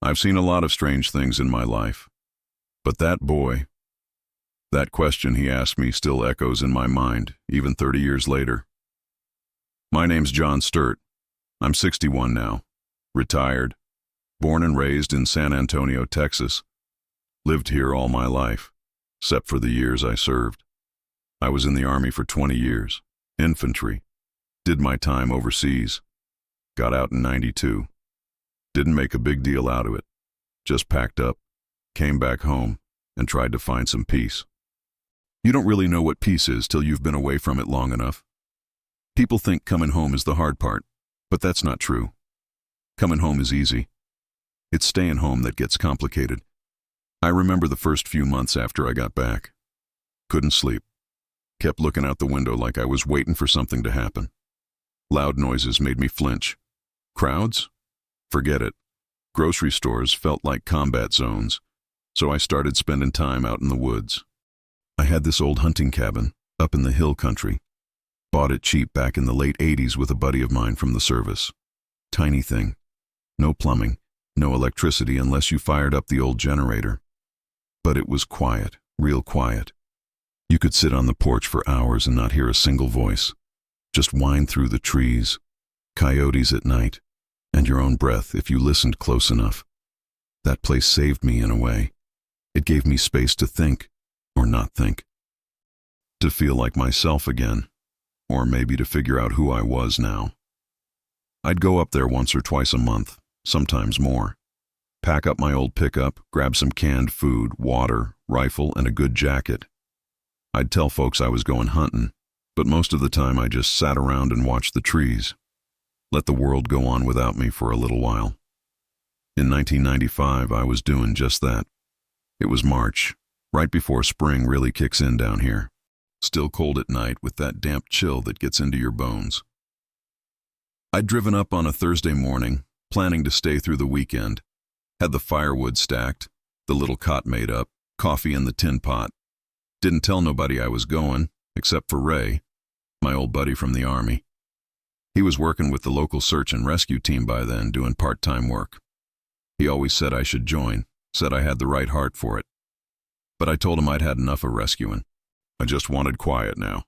I've seen a lot of strange things in my life, but that boy, that question he asked me still echoes in my mind, even 30 years later. My name's John Sturt. I'm 61 now, retired, born and raised in San Antonio, Texas. Lived here all my life, except for the years I served. I was in the Army for 20 years, infantry, did my time overseas, got out in '92. Didn't make a big deal out of it, just packed up, came back home, and tried to find some peace. You don't really know what peace is till you've been away from it long enough. People think coming home is the hard part, but that's not true. Coming home is easy. It's staying home that gets complicated. I remember the first few months after I got back. Couldn't sleep. Kept looking out the window like I was waiting for something to happen. Loud noises made me flinch. Crowds? Forget it. Grocery stores felt like combat zones, so I started spending time out in the woods. I had this old hunting cabin up in the hill country. Bought it cheap back in the late '80s with a buddy of mine from the service. Tiny thing. No plumbing, no electricity unless you fired up the old generator. But it was quiet, real quiet. You could sit on the porch for hours and not hear a single voice. Just wind through the trees, coyotes at night, and your own breath if you listened close enough. That place saved me in a way. It gave me space to think, or not think. To feel like myself again, or maybe to figure out who I was now. I'd go up there once or twice a month, sometimes more. Pack up my old pickup, grab some canned food, water, rifle, and a good jacket. I'd tell folks I was going hunting, but most of the time I just sat around and watched the trees. Let the world go on without me for a little while. In 1995, I was doing just that. It was March, right before spring really kicks in down here. Still cold at night with that damp chill that gets into your bones. I'd driven up on a Thursday morning, planning to stay through the weekend. Had the firewood stacked, the little cot made up, coffee in the tin pot. Didn't tell nobody I was going, except for Ray, my old buddy from the Army. He was working with the local search and rescue team by then, doing part-time work. He always said I should join, said I had the right heart for it. But I told him I'd had enough of rescuing. I just wanted quiet now.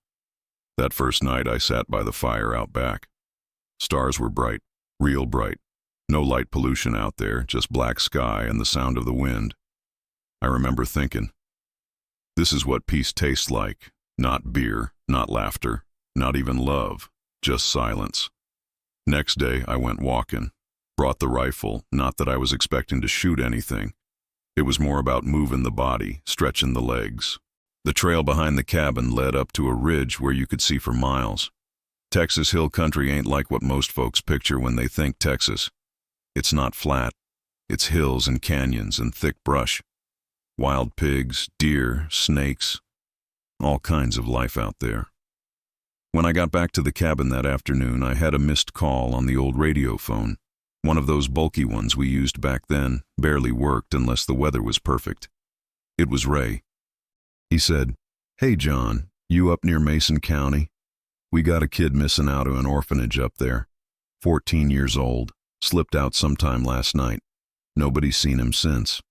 That first night I sat by the fire out back. Stars were bright, real bright. No light pollution out there, just black sky and the sound of the wind. I remember thinking, this is what peace tastes like. Not beer, not laughter, not even love, just silence. Next day I went walking. Brought the rifle, not that I was expecting to shoot anything. It was more about moving the body, stretching the legs. The trail behind the cabin led up to a ridge where you could see for miles. Texas hill country ain't like what most folks picture when they think Texas. It's not flat. It's hills and canyons and thick brush. Wild pigs, deer, snakes, all kinds of life out there. When I got back to the cabin that afternoon, I had a missed call on the old radio phone. One of those bulky ones we used back then, barely worked unless the weather was perfect. It was Ray. He said, "Hey John, you up near Mason County? We got a kid missing out of an orphanage up there. 14 years old, slipped out sometime last night. Nobody's seen him since.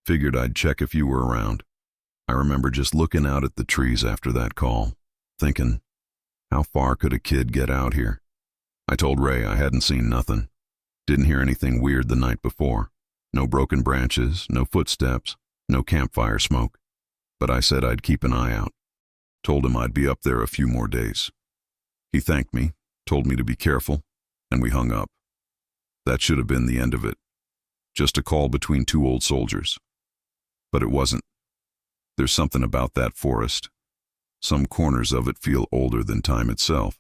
Figured I'd check if you were around." I remember just looking out at the trees after that call, thinking, how far could a kid get out here? I told Ray I hadn't seen nothing. Didn't hear anything weird the night before. No broken branches, no footsteps, no campfire smoke. But I said I'd keep an eye out. Told him I'd be up there a few more days. He thanked me, told me to be careful, and we hung up. That should have been the end of it. Just a call between two old soldiers. But it wasn't. There's something about that forest. Some corners of it feel older than time itself,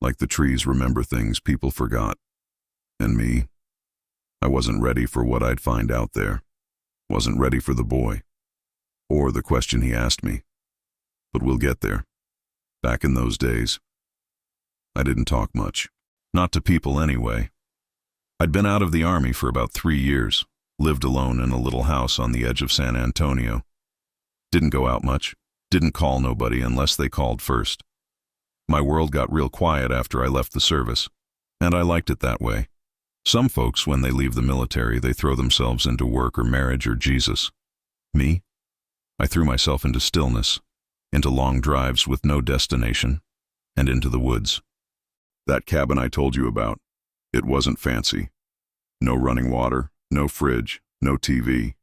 like the trees remember things people forgot. And me, I wasn't ready for what I'd find out there. Wasn't ready for the boy, or the question he asked me. But we'll get there. Back in those days, I didn't talk much. Not to people anyway. I'd been out of the Army for about 3 years, lived alone in a little house on the edge of San Antonio. Didn't go out much, didn't call nobody unless they called first. My world got real quiet after I left the service, and I liked it that way. Some folks, when they leave the military, they throw themselves into work or marriage or Jesus. Me? I threw myself into stillness, into long drives with no destination, and into the woods. That cabin I told you about, it wasn't fancy. No running water, no fridge, no TV,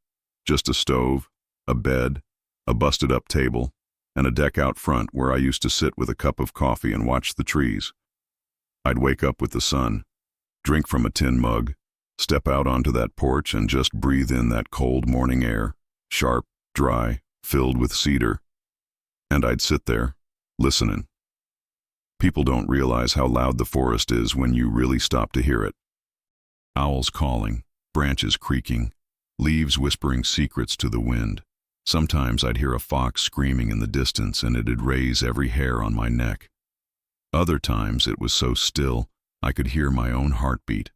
just a stove, a bed, a busted-up table, and a deck out front where I used to sit with a cup of coffee and watch the trees. I'd wake up with the sun, drink from a tin mug, step out onto that porch and just breathe in that cold morning air, sharp, dry, filled with cedar. And I'd sit there, listening. People don't realize how loud the forest is when you really stop to hear it. Owls calling, branches creaking, leaves whispering secrets to the wind. Sometimes I'd hear a fox screaming in the distance and it'd raise every hair on my neck. Other times it was so still I could hear my own heartbeat.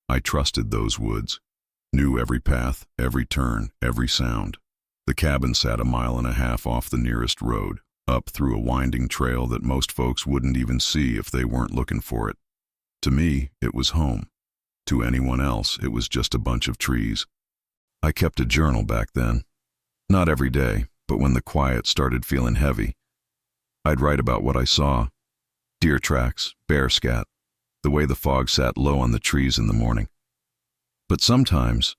I trusted those woods, knew every path, every turn, every sound. The cabin sat 1.5 miles off the nearest road, up through a winding trail that most folks wouldn't even see if they weren't looking for it. To me, it was home. To anyone else, it was just a bunch of trees. I kept a journal back then. Not every day, but when the quiet started feeling heavy, I'd write about what I saw. Deer tracks, bear scat, the way the fog sat low on the trees in the morning. But sometimes,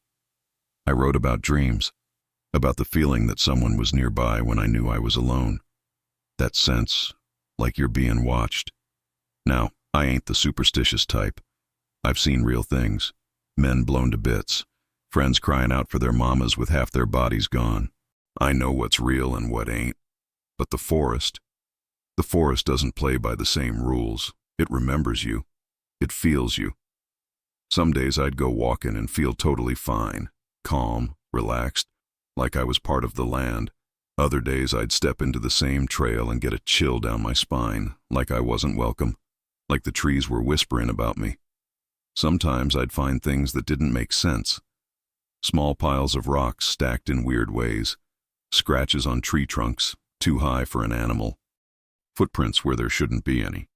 I wrote about dreams, about the feeling that someone was nearby when I knew I was alone. That sense, like you're being watched. Now, I ain't the superstitious type. I've seen real things. Men blown to bits. Friends crying out for their mamas with half their bodies gone. I know what's real and what ain't. But the forest doesn't play by the same rules. It remembers you. It feels you. Some days I'd go walking and feel totally fine, calm, relaxed, like I was part of the land. Other days I'd step into the same trail and get a chill down my spine, like I wasn't welcome, like the trees were whispering about me. Sometimes I'd find things that didn't make sense. Small piles of rocks stacked in weird ways, scratches on tree trunks, too high for an animal, footprints where there shouldn't be any,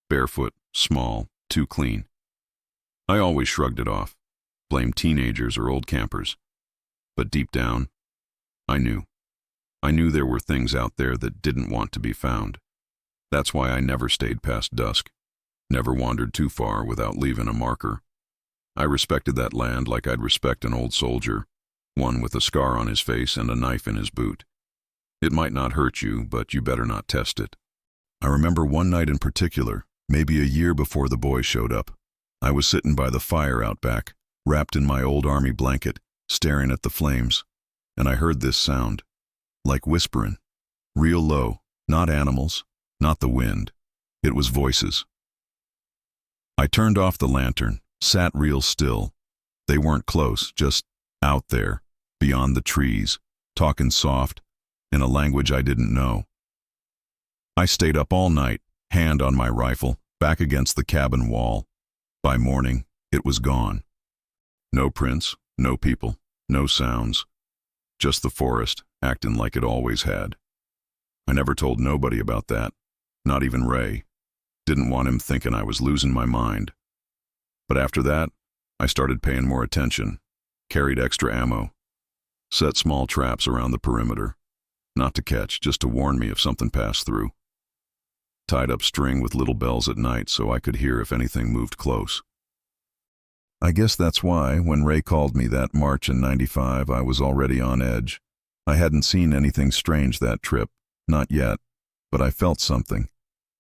barefoot, small, too clean. I always shrugged it off, blamed teenagers or old campers. But deep down, I knew. I knew there were things out there that didn't want to be found. That's why I never stayed past dusk, never wandered too far without leaving a marker. I respected that land like I'd respect an old soldier, one with a scar on his face and a knife in his boot. It might not hurt you, but you better not test it. I remember one night in particular, maybe a year before the boy showed up. I was sitting by the fire out back, wrapped in my old army blanket, staring at the flames, and I heard this sound, like whispering, real low, not animals, not the wind. It was voices. I turned off the lantern, sat real still. They weren't close, just out there, beyond the trees, talking soft, in a language I didn't know. I stayed up all night, hand on my rifle, back against the cabin wall. By morning, it was gone. No prints, no people, no sounds. Just the forest, acting like it always had. I never told nobody about that, not even Ray. Didn't want him thinking I was losing my mind. But after that, I started paying more attention, carried extra ammo, set small traps around the perimeter, not to catch, just to warn me if something passed through. Tied up string with little bells at night so I could hear if anything moved close. I guess that's why, when Ray called me that March in '95, I was already on edge. I hadn't seen anything strange that trip, not yet, but I felt something,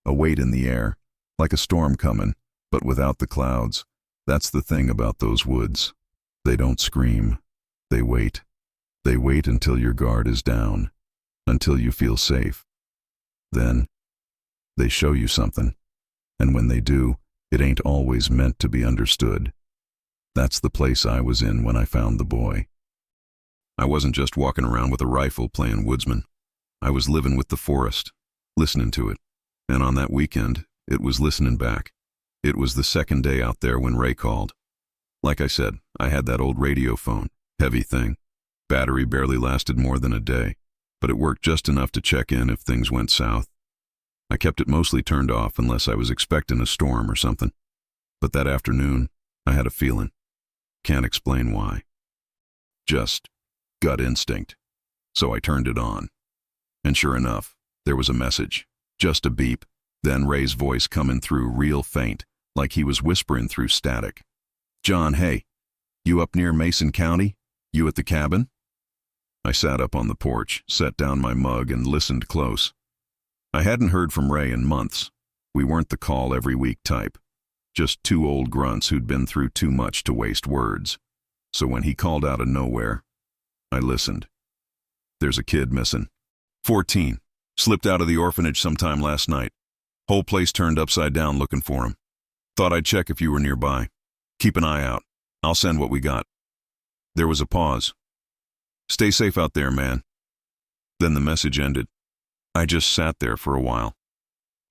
a weight in the air, like a storm coming, but without the clouds. That's the thing about those woods. They don't scream. They wait. They wait until your guard is down, until you feel safe. Then, they show you something, and when they do, it ain't always meant to be understood. That's the place I was in when I found the boy. I wasn't just walking around with a rifle playing woodsman. I was living with the forest, listening to it. And on that weekend, it was listening back. It was the second day out there when Ray called. Like I said, I had that old radio phone, heavy thing. Battery barely lasted more than a day, but it worked just enough to check in if things went south. I kept it mostly turned off unless I was expecting a storm or something. But that afternoon, I had a feeling. Can't explain why. Just gut instinct. So I turned it on. And sure enough, there was a message. Just a beep. Then Ray's voice coming through real faint, like he was whispering through static. "John, hey. You up near Mason County? You at the cabin?" I sat up on the porch, set down my mug, and listened close. I hadn't heard from Ray in months. We weren't the call every week type. Just two old grunts who'd been through too much to waste words. So when he called out of nowhere, I listened. "There's a kid missing. 14. Slipped out of the orphanage sometime last night. Whole place turned upside down looking for him. Thought I'd check if you were nearby. Keep an eye out. I'll send what we got." There was a pause. "Stay safe out there, man." Then the message ended. I just sat there for a while.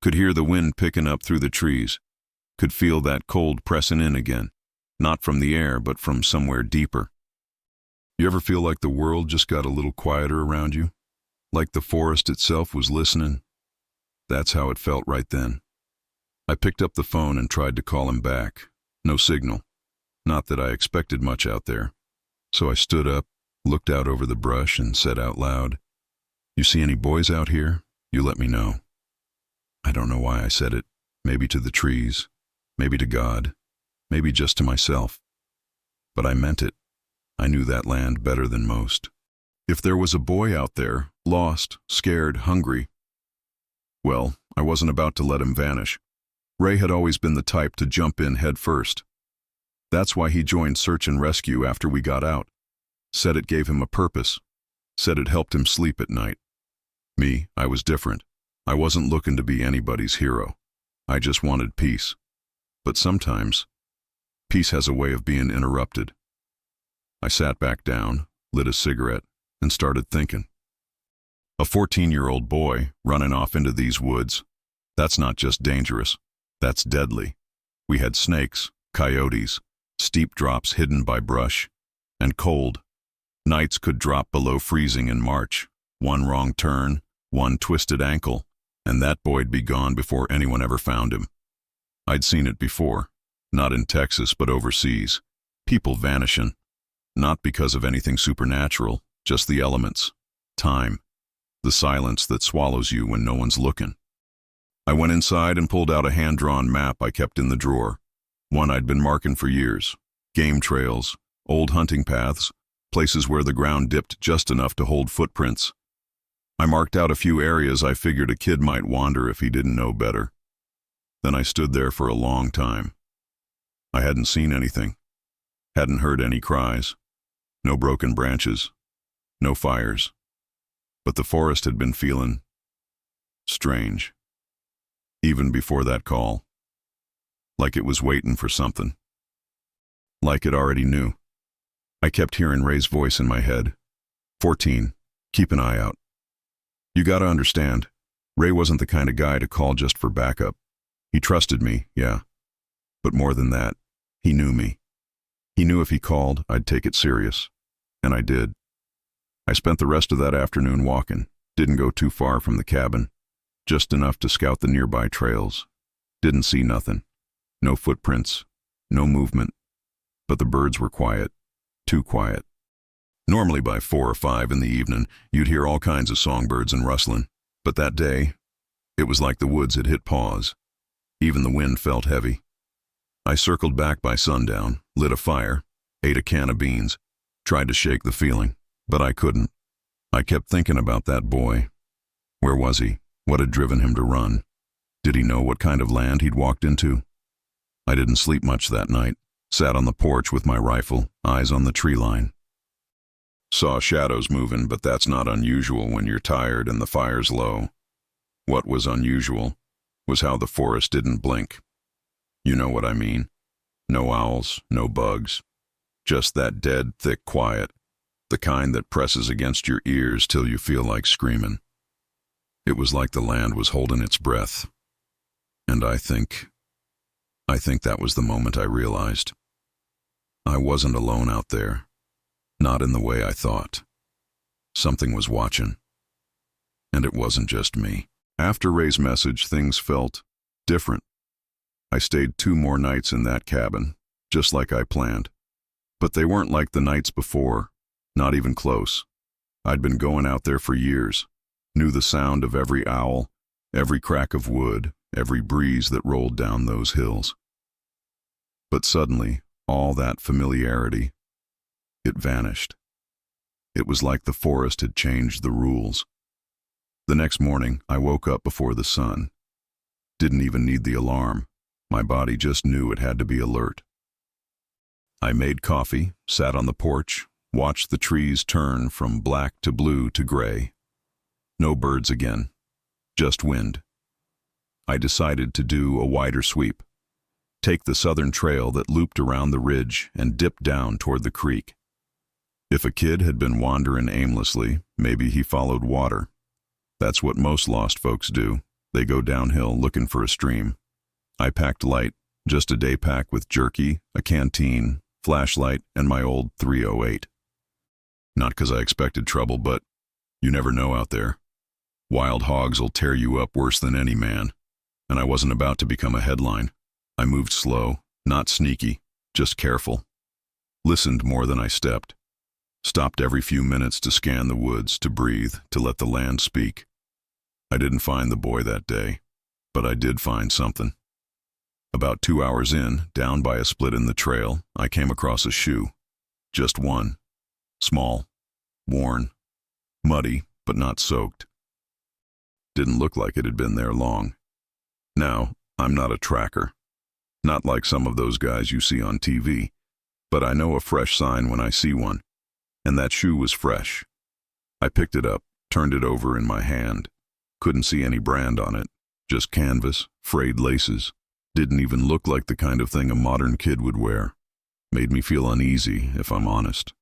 Could hear the wind picking up through the trees. Could feel that cold pressing in again. Not from the air, but from somewhere deeper. You ever feel like the world just got a little quieter around you? Like the forest itself was listening? That's how it felt right then. I picked up the phone and tried to call him back. No signal. Not that I expected much out there. So I stood up, looked out over the brush, and said out loud, "You see any boys out here? You let me know." I don't know why I said it. Maybe to the trees. Maybe to God. Maybe just to myself. But I meant it. I knew that land better than most. If there was a boy out there, lost, scared, hungry, well, I wasn't about to let him vanish. Ray had always been the type to jump in head first. That's why he joined search and rescue after we got out. Said it gave him a purpose. Said it helped him sleep at night. Me, I was different. I wasn't looking to be anybody's hero. I just wanted peace. But sometimes, peace has a way of being interrupted. I sat back down, lit a cigarette, and started thinking. A 14-year-old boy running off into these woods, that's not just dangerous, that's deadly. We had snakes, coyotes, steep drops hidden by brush, and cold. Nights could drop below freezing in March. One wrong turn, one twisted ankle, and that boy'd be gone before anyone ever found him. I'd seen it before, not in Texas but overseas. People vanishing, not because of anything supernatural, just the elements, time, the silence that swallows you when no one's looking. I went inside and pulled out a hand-drawn map I kept in the drawer, one I'd been marking for years. Game trails, old hunting paths, places where the ground dipped just enough to hold footprints. I marked out a few areas I figured a kid might wander if he didn't know better. Then I stood there for a long time. I hadn't seen anything, hadn't heard any cries, no broken branches, no fires. But the forest had been feeling strange, even before that call. Like it was waiting for something. Like it already knew. I kept hearing Ray's voice in my head. 14, keep an eye out. You gotta understand, Ray wasn't the kind of guy to call just for backup. He trusted me, yeah. But more than that, he knew me. He knew if he called, I'd take it serious. And I did. I spent the rest of that afternoon walking, didn't go too far from the cabin, just enough to scout the nearby trails. Didn't see nothing. No footprints, no movement. But the birds were quiet, too quiet. Normally by 4 or 5 in the evening, you'd hear all kinds of songbirds and rustling. But that day, it was like the woods had hit pause. Even the wind felt heavy. I circled back by sundown, lit a fire, ate a can of beans, tried to shake the feeling, but I couldn't. I kept thinking about that boy. Where was he? What had driven him to run? Did he know what kind of land he'd walked into? I didn't sleep much that night. Sat on the porch with my rifle, eyes on the tree line. Saw shadows moving, but that's not unusual when you're tired and the fire's low. What was unusual was how the forest didn't blink. You know what I mean. No owls, no bugs. Just that dead, thick quiet. The kind that presses against your ears till you feel like screaming. It was like the land was holding its breath. And I think that was the moment I realized. I wasn't alone out there. Not in the way I thought. Something was watching. And it wasn't just me. After Ray's message, things felt different. I stayed 2 more nights in that cabin, just like I planned. But they weren't like the nights before, not even close. I'd been going out there for years, knew the sound of every owl, every crack of wood, every breeze that rolled down those hills. But suddenly, all that familiarity, it vanished. It was like the forest had changed the rules. The next morning, I woke up before the sun. Didn't even need the alarm. My body just knew it had to be alert. I made coffee, sat on the porch, watched the trees turn from black to blue to gray. No birds again, just wind. I decided to do a wider sweep, take the southern trail that looped around the ridge and dip down toward the creek. If a kid had been wandering aimlessly, maybe he followed water. That's what most lost folks do. They go downhill looking for a stream. I packed light, just a day pack with jerky, a canteen, flashlight, and my old 308. Not because I expected trouble, but you never know out there. Wild hogs will tear you up worse than any man, and I wasn't about to become a headline. I moved slow, not sneaky, just careful. Listened more than I stepped. Stopped every few minutes to scan the woods, to breathe, to let the land speak. I didn't find the boy that day, but I did find something. About 2 hours in, down by a split in the trail, I came across a shoe. Just one. Small. Worn. Muddy, but not soaked. Didn't look like it had been there long. Now, I'm not a tracker. Not like some of those guys you see on TV. But I know a fresh sign when I see one. And that shoe was fresh. I picked it up, turned it over in my hand. Couldn't see any brand on it. Just canvas, frayed laces. Didn't even look like the kind of thing a modern kid would wear. Made me feel uneasy, if I'm honest.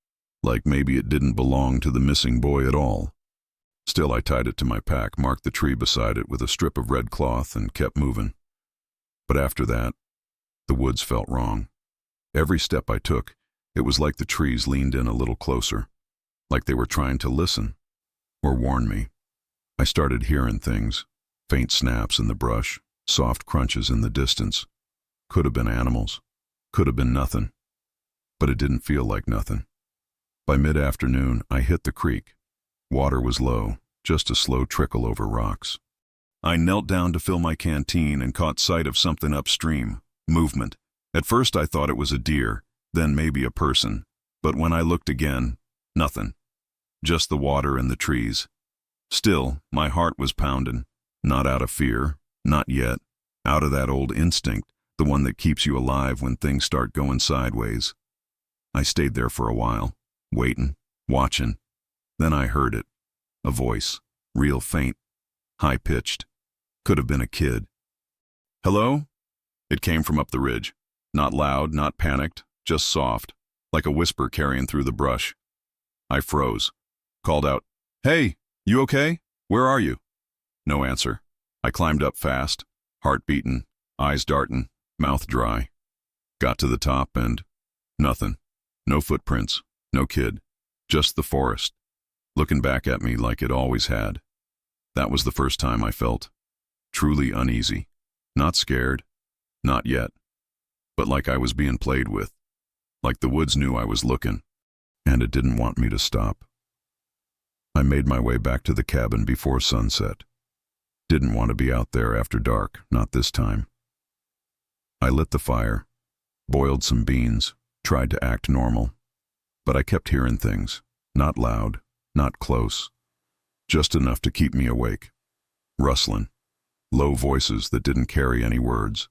Like maybe it didn't belong to the missing boy at all. Still, I tied it to my pack, marked the tree beside it with a strip of red cloth, and kept moving. But after that, the woods felt wrong. Every step I took, it was like the trees leaned in a little closer, like they were trying to listen, or warn me. I started hearing things, faint snaps in the brush, soft crunches in the distance. Could have been animals, could have been nothing, but it didn't feel like nothing. By mid-afternoon, I hit the creek. Water was low, just a slow trickle over rocks. I knelt down to fill my canteen and caught sight of something upstream, movement. At first I thought it was a deer, then maybe a person, but when I looked again, nothing. Just the water and the trees. Still, my heart was pounding, not out of fear, not yet, out of that old instinct, the one that keeps you alive when things start going sideways. I stayed there for a while, waiting, watching. Then I heard it, a voice, real faint, high-pitched. Could have been a kid. "Hello?" It came from up the ridge. Not loud, not panicked, just soft, like a whisper carrying through the brush. I froze. Called out, "Hey, you okay? Where are you?" No answer. I climbed up fast, heart beating, eyes darting, mouth dry. Got to the top and nothing. No footprints, no kid, just the forest, looking back at me like it always had. That was the first time I felt truly uneasy. Not scared, not yet, but like I was being played with, like the woods knew I was looking, and it didn't want me to stop. I made my way back to the cabin before sunset. Didn't want to be out there after dark, not this time. I lit the fire, boiled some beans, tried to act normal, but I kept hearing things, not loud, not close, just enough to keep me awake. Rustling, low voices that didn't carry any words.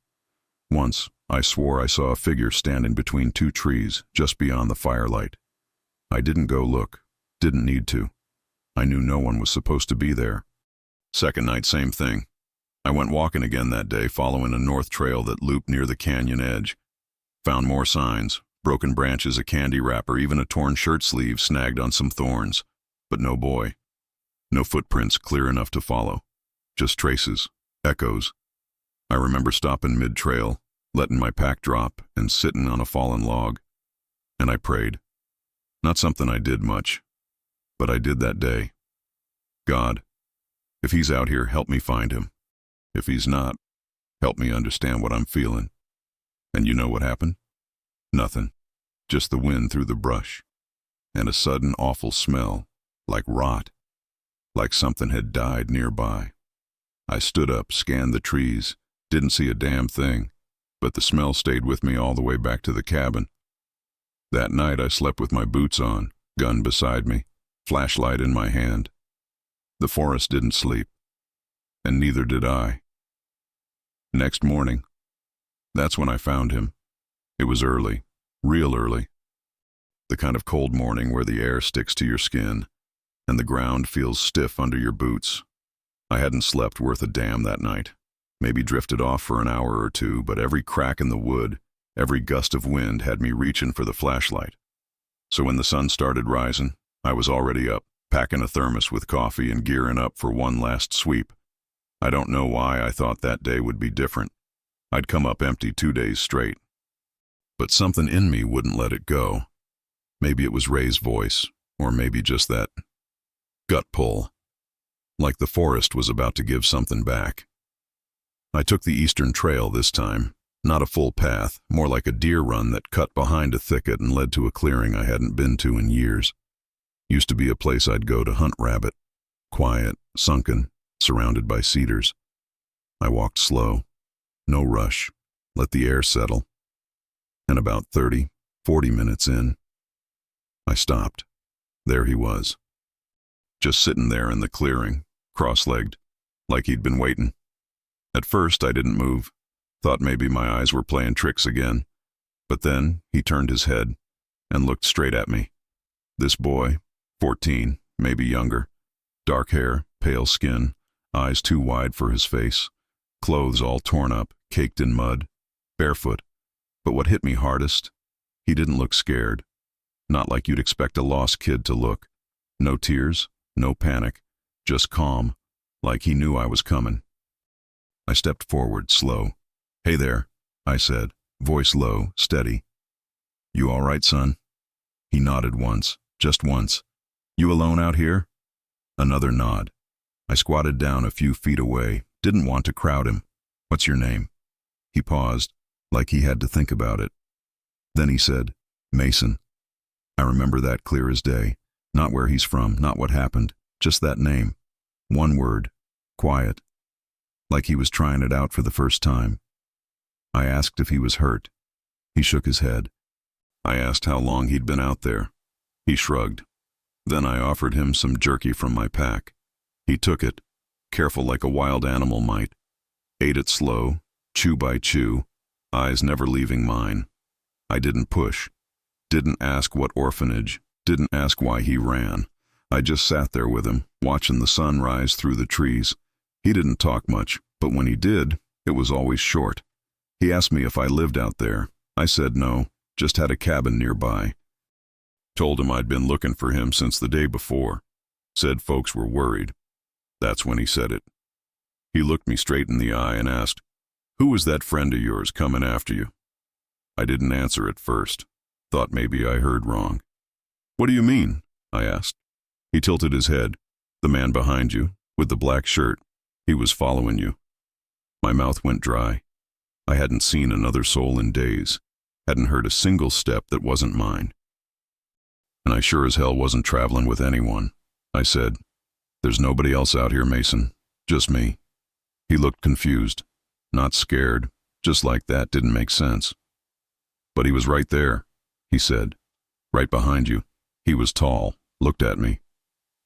Once, I swore I saw a figure standing between two trees just beyond the firelight. I didn't go look, didn't need to. I knew no one was supposed to be there. Second night, same thing. I went walking again that day, following a north trail that looped near the canyon edge. Found more signs, broken branches, a candy wrapper, even a torn shirt sleeve snagged on some thorns. But no boy. No footprints clear enough to follow. Just traces, echoes. I remember stopping mid-trail, letting my pack drop, and sitting on a fallen log. And I prayed. Not something I did much, but I did that day. God, if he's out here, help me find him. If he's not, help me understand what I'm feeling. And you know what happened? Nothing. Just the wind through the brush. And a sudden awful smell, like rot, like something had died nearby. I stood up, scanned the trees, didn't see a damn thing, but the smell stayed with me all the way back to the cabin. That night I slept with my boots on, gun beside me, flashlight in my hand. The forest didn't sleep, and neither did I. Next morning, that's when I found him. It was early, real early. The kind of cold morning where the air sticks to your skin and the ground feels stiff under your boots. I hadn't slept worth a damn that night. Maybe drifted off for an hour or two, but every crack in the wood, every gust of wind had me reaching for the flashlight. So when the sun started rising, I was already up, packing a thermos with coffee and gearing up for one last sweep. I don't know why I thought that day would be different. I'd come up empty 2 days straight. But something in me wouldn't let it go. Maybe it was Ray's voice, or maybe just that gut pull, like the forest was about to give something back. I took the eastern trail this time, not a full path, more like a deer run that cut behind a thicket and led to a clearing I hadn't been to in years. Used to be a place I'd go to hunt rabbit, quiet, sunken, surrounded by cedars. I walked slow, no rush, let the air settle. And about 30, 40 minutes in, I stopped. There he was. Just sitting there in the clearing, cross-legged, like he'd been waiting. At first, I didn't move, thought maybe my eyes were playing tricks again. But then he turned his head and looked straight at me. This boy, 14, maybe younger, dark hair, pale skin, eyes too wide for his face, clothes all torn up, caked in mud, barefoot. But what hit me hardest, he didn't look scared. Not like you'd expect a lost kid to look. No tears, no panic, just calm, like he knew I was coming. I stepped forward, slow. "Hey there," I said, voice low, steady. "You all right, son?" He nodded once, just once. "You alone out here?" Another nod. I squatted down a few feet away, didn't want to crowd him. "What's your name?" He paused, like he had to think about it. Then he said, "Mason." I remember that clear as day. Not where he's from, not what happened, just that name. One word, quiet. Like he was trying it out for the first time. I asked if he was hurt. He shook his head. I asked how long he'd been out there. He shrugged. Then I offered him some jerky from my pack. He took it, careful like a wild animal might. Ate it slow, chew by chew, eyes never leaving mine. I didn't push. Didn't ask what orphanage. Didn't ask why he ran. I just sat there with him, watching the sun rise through the trees. He didn't talk much, but when he did, it was always short. He asked me if I lived out there. I said no, just had a cabin nearby. Told him I'd been looking for him since the day before. Said folks were worried. That's when he said it. He looked me straight in the eye and asked, "Who was that friend of yours coming after you?" I didn't answer at first. Thought maybe I heard wrong. "What do you mean?" I asked. He tilted his head. "The man behind you, with the black shirt. He was following you." My mouth went dry. I hadn't seen another soul in days. Hadn't heard a single step that wasn't mine. And I sure as hell wasn't traveling with anyone. I said, "There's nobody else out here, Mason. Just me." He looked confused. Not scared. Just like that didn't make sense. "But he was right there," he said. "Right behind you." He was tall, looked at me.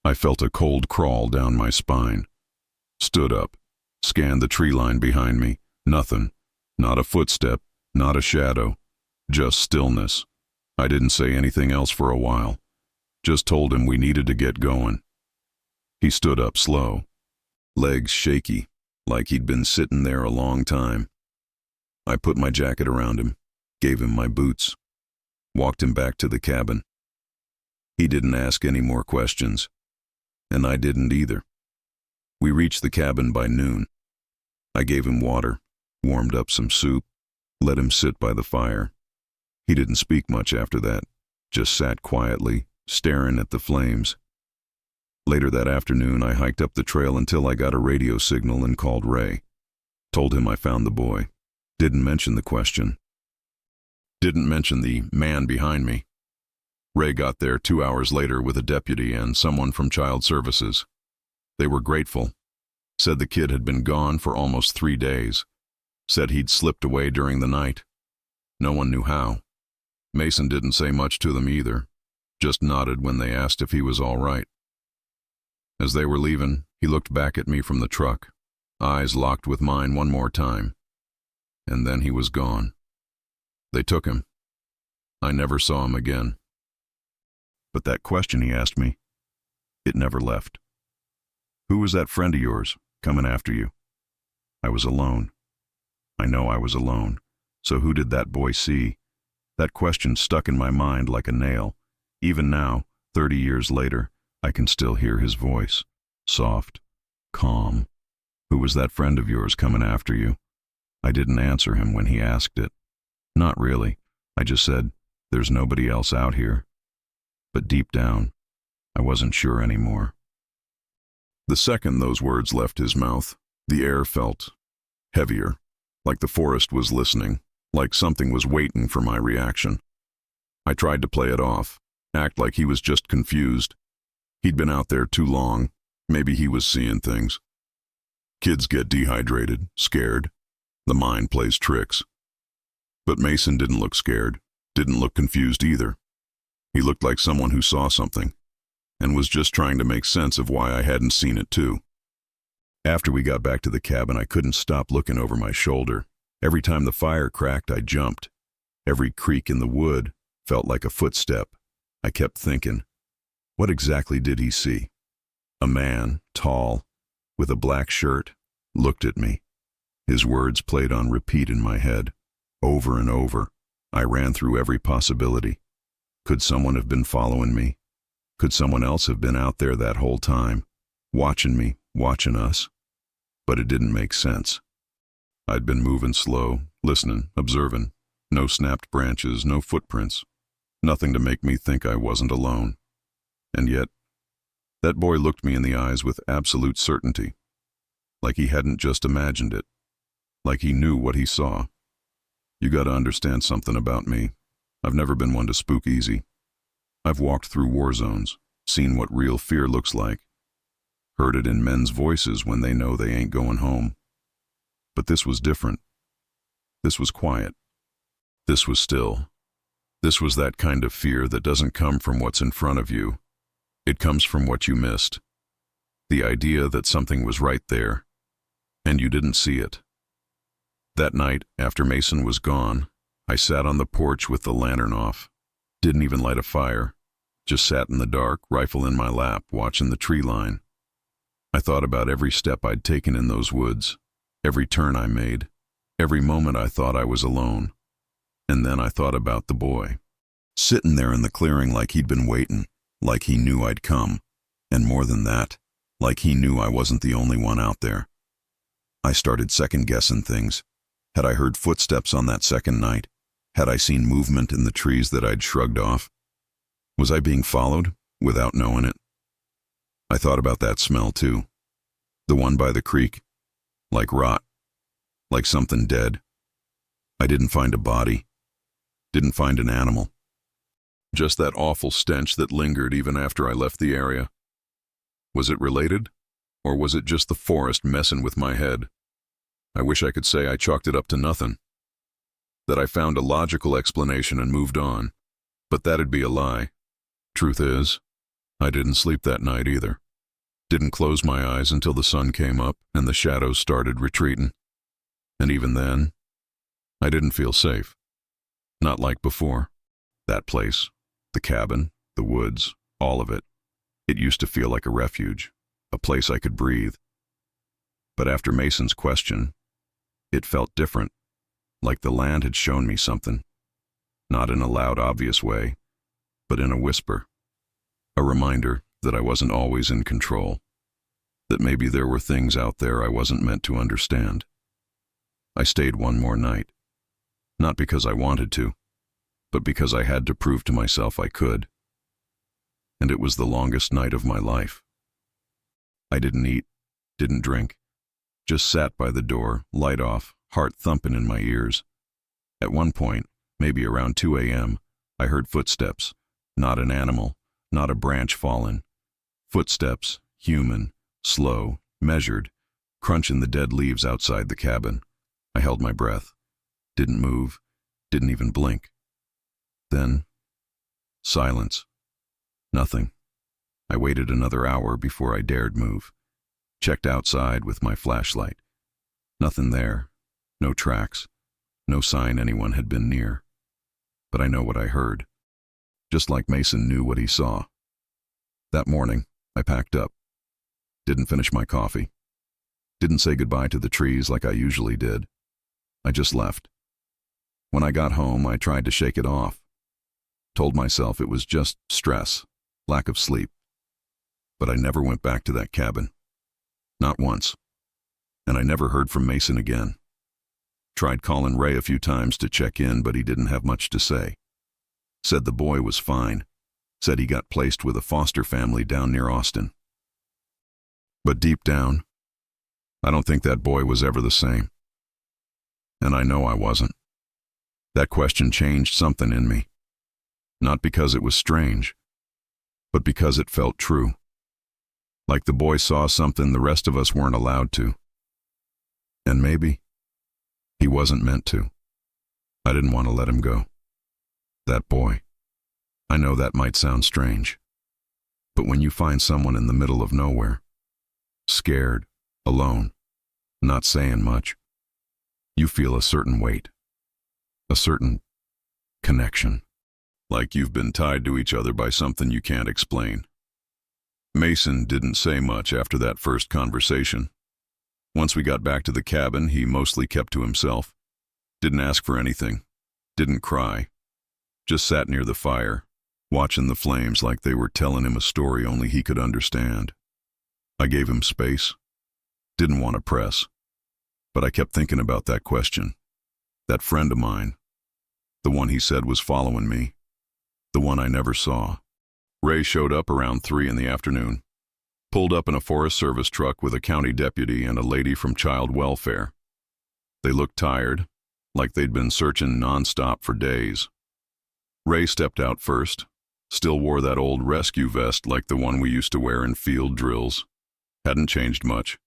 I felt a cold crawl down my spine. Stood up, scanned the tree line behind me. Nothing. Not a footstep, not a shadow. Just stillness. I didn't say anything else for a while. Just told him we needed to get going. He stood up slow. Legs shaky, like he'd been sitting there a long time. I put my jacket around him, gave him my boots, walked him back to the cabin. He didn't ask any more questions, and I didn't either. We reached the cabin by noon. I gave him water, warmed up some soup, let him sit by the fire. He didn't speak much after that, just sat quietly, staring at the flames. Later that afternoon, I hiked up the trail until I got a radio signal and called Ray. Told him I found the boy. Didn't mention the question. Didn't mention the man behind me. Ray got there 2 hours later with a deputy and someone from Child Services. They were grateful. Said the kid had been gone for almost 3 days. Said he'd slipped away during the night. No one knew how. Mason didn't say much to them either, just nodded when they asked if he was all right. As they were leaving, he looked back at me from the truck, eyes locked with mine one more time. And then he was gone. They took him. I never saw him again. But that question he asked me, it never left. Who was that friend of yours coming after you? I was alone. I know I was alone. So who did that boy see? That question stuck in my mind like a nail. Even now, 30 years later, I can still hear his voice. Soft, calm. Who was that friend of yours coming after you? I didn't answer him when he asked it. Not really. I just said, there's nobody else out here. But deep down, I wasn't sure anymore. The second those words left his mouth, the air felt heavier, like the forest was listening, like something was waiting for my reaction. I tried to play it off, act like he was just confused. He'd been out there too long. Maybe he was seeing things. Kids get dehydrated, scared. The mind plays tricks. But Mason didn't look scared, didn't look confused either. He looked like someone who saw something, and was just trying to make sense of why I hadn't seen it too. After we got back to the cabin, I couldn't stop looking over my shoulder. Every time the fire cracked, I jumped. Every creak in the wood felt like a footstep. I kept thinking, what exactly did he see? A man, tall, with a black shirt, looked at me. His words played on repeat in my head, over and over. I ran through every possibility. Could someone have been following me? Could someone else have been out there that whole time, watching me, watching us? But it didn't make sense. I'd been moving slow, listening, observing. No snapped branches, no footprints. Nothing to make me think I wasn't alone. And yet, that boy looked me in the eyes with absolute certainty, like he hadn't just imagined it, like he knew what he saw. You gotta understand something about me. I've never been one to spook easy. I've walked through war zones, seen what real fear looks like, heard it in men's voices when they know they ain't going home. But this was different. This was quiet. This was still. This was that kind of fear that doesn't come from what's in front of you. It comes from what you missed. The idea that something was right there, and you didn't see it. That night, after Mason was gone, I sat on the porch with the lantern off. Didn't even light a fire. Just sat in the dark, rifle in my lap, watching the tree line. I thought about every step I'd taken in those woods, every turn I made, every moment I thought I was alone. And then I thought about the boy, sitting there in the clearing like he'd been waiting, like he knew I'd come, and more than that, like he knew I wasn't the only one out there. I started second-guessing things. Had I heard footsteps on that second night? Had I seen movement in the trees that I'd shrugged off? Was I being followed without knowing it? I thought about that smell too. The one by the creek, like rot, like something dead. I didn't find a body, didn't find an animal. Just that awful stench that lingered even after I left the area. Was it related, or was it just the forest messing with my head? I wish I could say I chalked it up to nothing, that I found a logical explanation and moved on, but that'd be a lie. Truth is, I didn't sleep that night either. Didn't close my eyes until the sun came up and the shadows started retreating. And even then, I didn't feel safe. Not like before. That place, the cabin, the woods, all of it. It used to feel like a refuge, a place I could breathe. But after Mason's question, it felt different, like the land had shown me something. Not in a loud, obvious way, but in a whisper. A reminder that I wasn't always in control, that maybe there were things out there I wasn't meant to understand. I stayed one more night, not because I wanted to, but because I had to prove to myself I could. And it was the longest night of my life. I didn't eat, didn't drink, just sat by the door, light off, heart thumping in my ears. At one point, maybe around 2 a.m., I heard footsteps. Not an animal, not a branch fallen. Footsteps, human, slow, measured, crunching the dead leaves outside the cabin. I held my breath. Didn't move, didn't even blink. Then, silence. Nothing. I waited another hour before I dared move. Checked outside with my flashlight. Nothing there. No tracks. No sign anyone had been near. But I know what I heard. Just like Mason knew what he saw. That morning, I packed up. Didn't finish my coffee. Didn't say goodbye to the trees like I usually did. I just left. When I got home, I tried to shake it off. Told myself it was just stress, lack of sleep. But I never went back to that cabin. Not once. And I never heard from Mason again. Tried calling Ray a few times to check in, but he didn't have much to say. Said the boy was fine. Said he got placed with a foster family down near Austin. But deep down, I don't think that boy was ever the same. And I know I wasn't. That question changed something in me. Not because it was strange, but because it felt true. Like the boy saw something the rest of us weren't allowed to. And maybe he wasn't meant to. I didn't want to let him go. That boy. I know that might sound strange. But when you find someone in the middle of nowhere, scared, alone, not saying much, you feel a certain weight. A certain connection. Like you've been tied to each other by something you can't explain. Mason didn't say much after that first conversation. Once we got back to the cabin, he mostly kept to himself. Didn't ask for anything. Didn't cry. Just sat near the fire, watching the flames like they were telling him a story only he could understand. I gave him space. Didn't want to press. But I kept thinking about that question. That friend of mine. The one he said was following me. The one I never saw. Ray showed up around 3 in the afternoon. Pulled up in a Forest Service truck with a county deputy and a lady from Child Welfare. They looked tired, like they'd been searching nonstop for days. Ray stepped out first. Still wore that old rescue vest like the one we used to wear in field drills. Hadn't changed much.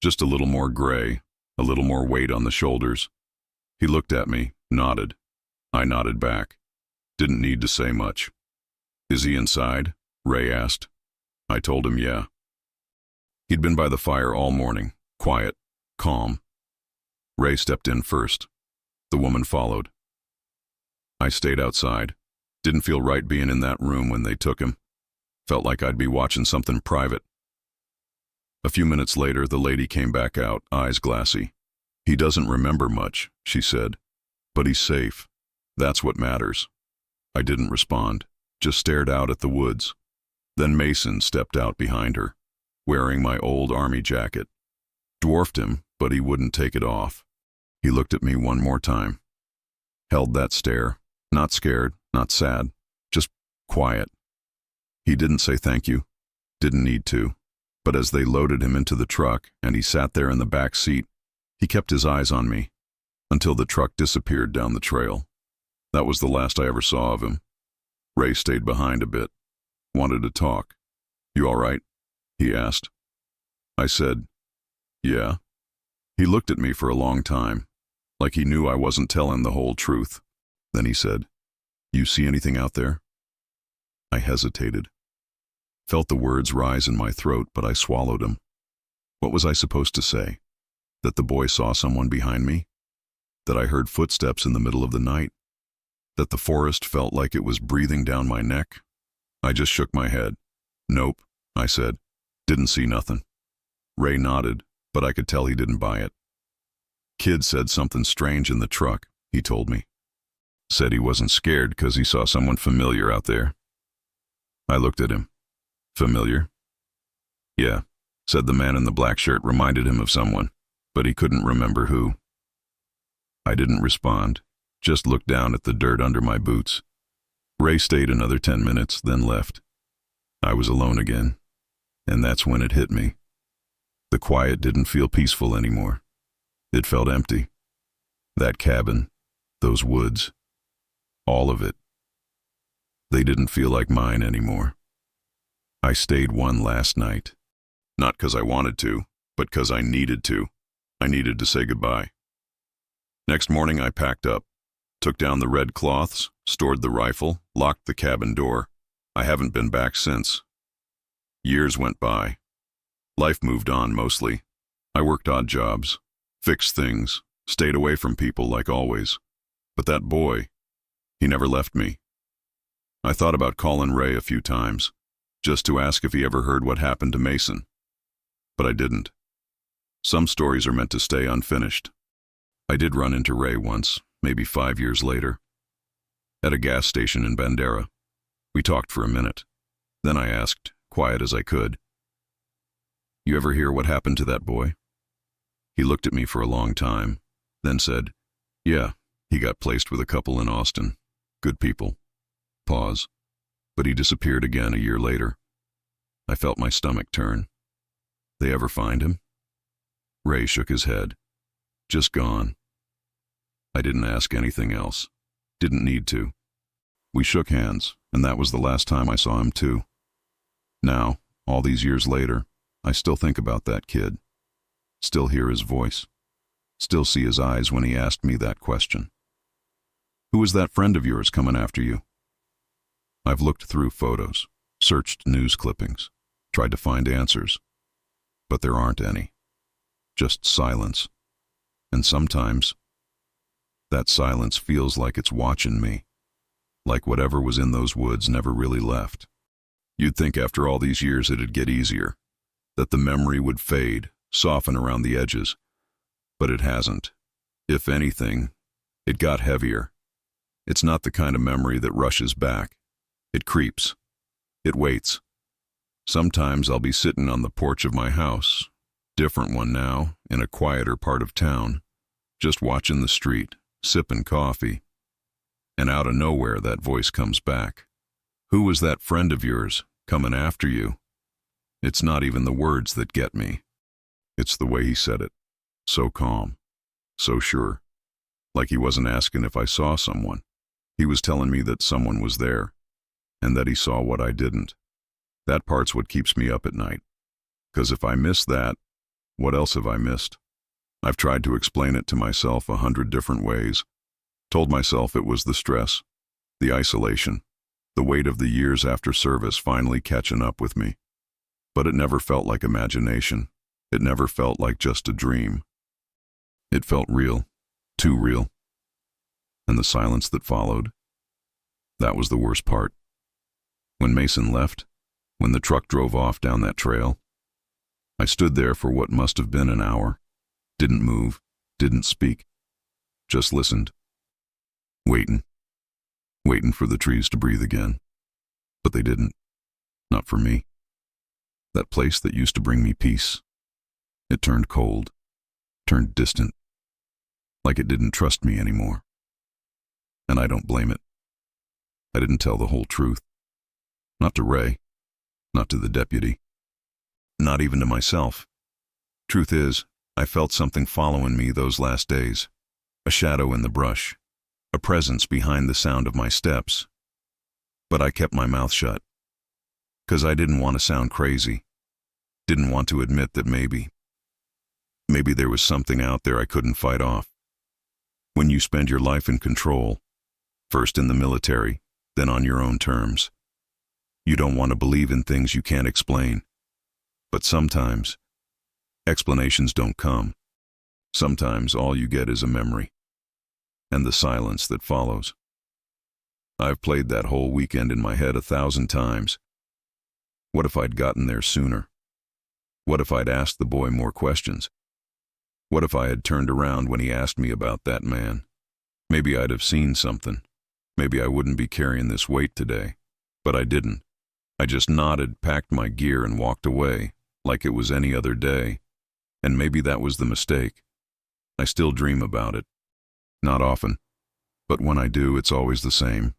Just a little more gray, a little more weight on the shoulders. He looked at me, nodded. I nodded back. Didn't need to say much. "Is he inside?" Ray asked. I told him yeah. He'd been by the fire all morning, quiet, calm. Ray stepped in first. The woman followed. I stayed outside. Didn't feel right being in that room when they took him. Felt like I'd be watching something private. A few minutes later, the lady came back out, eyes glassy. "He doesn't remember much," she said. "But he's safe. That's what matters." I didn't respond, just stared out at the woods. Then Mason stepped out behind her, wearing my old army jacket. Dwarfed him, but he wouldn't take it off. He looked at me one more time. Held that stare, not scared, not sad, just quiet. He didn't say thank you, didn't need to, but as they loaded him into the truck and he sat there in the back seat, he kept his eyes on me, until the truck disappeared down the trail. That was the last I ever saw of him. Ray stayed behind a bit, wanted to talk. "You all right?" he asked. I said, "Yeah." He looked at me for a long time, like he knew I wasn't telling the whole truth. Then he said, "You see anything out there?" I hesitated. Felt the words rise in my throat, but I swallowed them. What was I supposed to say? That the boy saw someone behind me? That I heard footsteps in the middle of the night? That the forest felt like it was breathing down my neck? I just shook my head. "Nope," I said. "Didn't see nothing." Ray nodded, but I could tell he didn't buy it. "Kid said something strange in the truck," he told me. Said he wasn't scared because he saw someone familiar out there. I looked at him. "Familiar?" "Yeah," said the man in the black shirt reminded him of someone, but he couldn't remember who. I didn't respond, just looked down at the dirt under my boots. Ray stayed another 10 minutes, then left. I was alone again, and that's when it hit me. The quiet didn't feel peaceful anymore. It felt empty. That cabin, those woods, All of it. They didn't feel like mine anymore. I stayed one last night. Not 'cause I wanted to, but 'cause I needed to. I needed to say goodbye. Next morning I packed up, took down the red cloths, stored the rifle, locked the cabin door. I haven't been back since. Years went by. Life moved on mostly. I worked odd jobs, fixed things, stayed away from people like always. But that boy, he never left me. I thought about calling Ray a few times, just to ask if he ever heard what happened to Mason. But I didn't. Some stories are meant to stay unfinished. I did run into Ray once, maybe 5 years later, at a gas station in Bandera. We talked for a minute. Then I asked, quiet as I could, "You ever hear what happened to that boy?" He looked at me for a long time, then said, "Yeah, he got placed with a couple in Austin. Good people." Pause. But he disappeared again a year later. I felt my stomach turn. They ever find him? Ray shook his head. Just gone. I didn't ask anything else. Didn't need to. We shook hands, and that was the last time I saw him too. Now, all these years later, I still think about that kid. Still hear his voice. Still see his eyes when he asked me that question. "Who was that friend of yours coming after you?" I've looked through photos, searched news clippings, tried to find answers. But there aren't any. Just silence. And sometimes, that silence feels like it's watching me. Like whatever was in those woods never really left. You'd think after all these years it'd get easier. That the memory would fade, soften around the edges. But it hasn't. If anything, it got heavier. It's not the kind of memory that rushes back. It creeps. It waits. Sometimes I'll be sitting on the porch of my house, different one now, in a quieter part of town, just watching the street, sipping coffee. And out of nowhere that voice comes back. "Who was that friend of yours coming after you?" It's not even the words that get me. It's the way he said it. So calm. So sure. Like he wasn't asking if I saw someone. He was telling me that someone was there, and that he saw what I didn't. That part's what keeps me up at night. 'Cause if I miss that, what else have I missed? I've tried to explain it to myself 100 different ways. Told myself it was the stress, the isolation, the weight of the years after service finally catching up with me. But it never felt like imagination. It never felt like just a dream. It felt real, too real. And the silence that followed, that was the worst part. When Mason left, when the truck drove off down that trail, I stood there for what must have been an hour. Didn't move, didn't speak, just listened. Waiting for the trees to breathe again. But they didn't. Not for me. That place that used to bring me peace. It turned cold, turned distant, like it didn't trust me anymore. And I don't blame it. I didn't tell the whole truth. Not to Ray, not to the deputy, not even to myself. Truth is, I felt something following me those last days. A shadow in the brush. A presence behind the sound of my steps. But I kept my mouth shut. 'Cause I didn't want to sound crazy. Didn't want to admit that maybe there was something out there I couldn't fight off. When you spend your life in control, first in the military, then on your own terms, you don't want to believe in things you can't explain. But sometimes, explanations don't come. Sometimes all you get is a memory. And the silence that follows. I've played that whole weekend in my head 1,000 times. What if I'd gotten there sooner? What if I'd asked the boy more questions? What if I had turned around when he asked me about that man? Maybe I'd have seen something. Maybe I wouldn't be carrying this weight today. But I didn't. I just nodded, packed my gear, and walked away, like it was any other day. And maybe that was the mistake. I still dream about it. Not often. But when I do, it's always the same.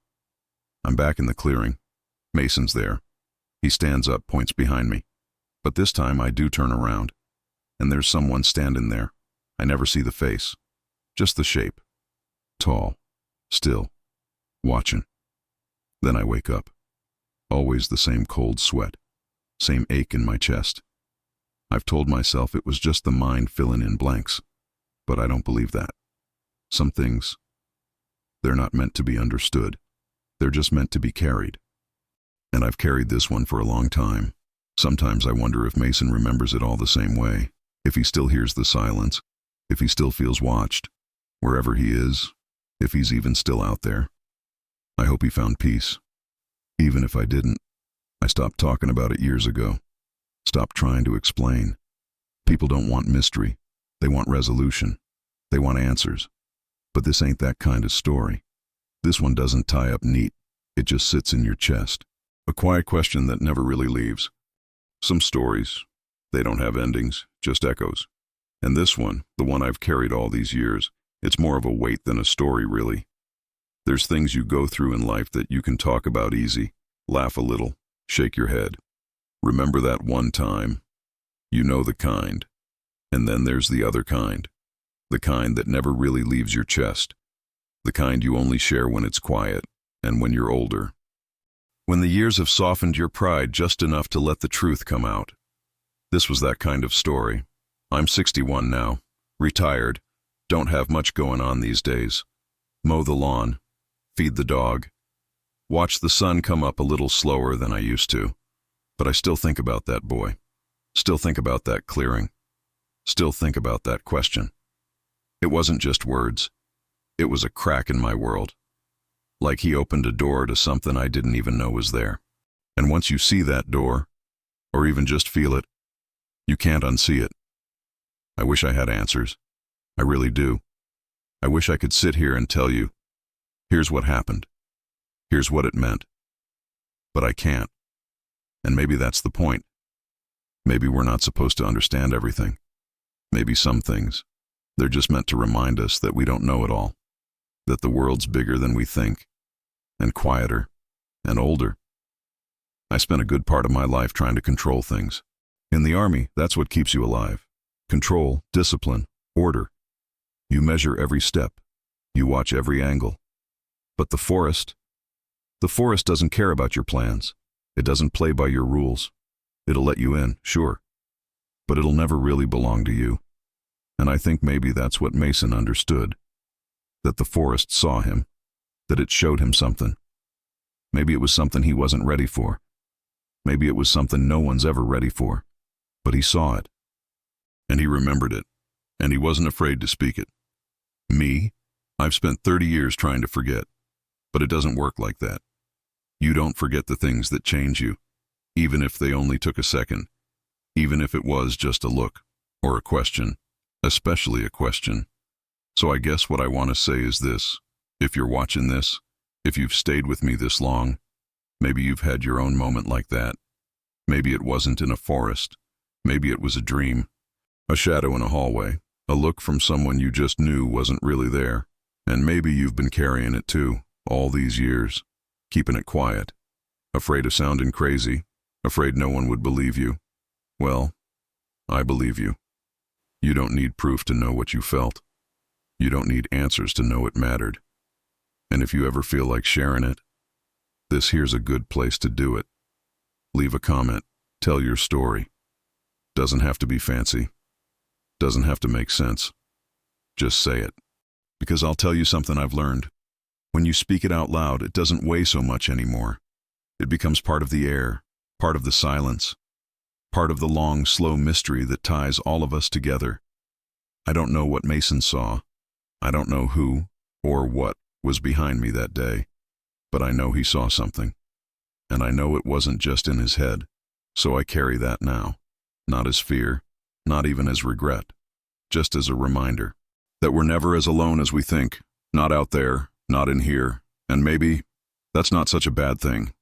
I'm back in the clearing. Mason's there. He stands up, points behind me. But this time I do turn around. And there's someone standing there. I never see the face. Just the shape. Tall. Still. watching. Then I wake up. Always the same cold sweat, same ache in my chest. I've told myself it was just the mind filling in blanks, but I don't believe that. Some things, they're not meant to be understood. They're just meant to be carried. And I've carried this one for a long time. Sometimes I wonder if Mason remembers it all the same way, if he still hears the silence, if he still feels watched, wherever he is, if he's even still out there. I hope he found peace. Even if I didn't, I stopped talking about it years ago. Stopped trying to explain. People don't want mystery. They want resolution. They want answers. But this ain't that kind of story. This one doesn't tie up neat. It just sits in your chest. A quiet question that never really leaves. Some stories, they don't have endings, just echoes. And this one, the one I've carried all these years, it's more of a weight than a story, really. There's things you go through in life that you can talk about easy, laugh a little, shake your head. Remember that one time? You know the kind. And then there's the other kind. The kind that never really leaves your chest. The kind you only share when it's quiet and when you're older. When the years have softened your pride just enough to let the truth come out. This was that kind of story. I'm 61 now, retired, don't have much going on these days. Mow the lawn, feed the dog, watch the sun come up a little slower than I used to. But I still think about that boy, still think about that clearing, still think about that question. It wasn't just words. It was a crack in my world. Like he opened a door to something I didn't even know was there. And once you see that door, or even just feel it, you can't unsee it. I wish I had answers. I really do. I wish I could sit here and tell you, here's what happened. Here's what it meant. But I can't. And maybe that's the point. Maybe we're not supposed to understand everything. Maybe some things, they're just meant to remind us that we don't know it all. That the world's bigger than we think, and quieter, and older. I spent a good part of my life trying to control things. In the army, that's what keeps you alive. Control, discipline, order. You measure every step. You watch every angle. But the forest doesn't care about your plans. It doesn't play by your rules. It'll let you in, sure. But it'll never really belong to you. And I think maybe that's what Mason understood. That the forest saw him. That it showed him something. Maybe it was something he wasn't ready for. Maybe it was something no one's ever ready for. But he saw it. And he remembered it. And he wasn't afraid to speak it. Me? I've spent 30 years trying to forget. But it doesn't work like that. You don't forget the things that change you, even if they only took a second, even if it was just a look, or a question, especially a question. So I guess what I want to say is this. If you're watching this, if you've stayed with me this long, maybe you've had your own moment like that. Maybe it wasn't in a forest. Maybe it was a dream, a shadow in a hallway, a look from someone you just knew wasn't really there. And maybe you've been carrying it too, all these years, keeping it quiet, afraid of sounding crazy, afraid no one would believe you. Well, I believe you. You don't need proof to know what you felt. You don't need answers to know it mattered. And if you ever feel like sharing it, this here's a good place to do it. Leave a comment, tell your story. Doesn't have to be fancy. Doesn't have to make sense. Just say it. Because I'll tell you something I've learned. When you speak it out loud, it doesn't weigh so much anymore. It becomes part of the air, part of the silence, part of the long, slow mystery that ties all of us together. I don't know what Mason saw. I don't know who or what was behind me that day, but I know he saw something. And I know it wasn't just in his head, so I carry that now. Not as fear, not even as regret, just as a reminder that we're never as alone as we think, not out there, not in here, and maybe that's not such a bad thing.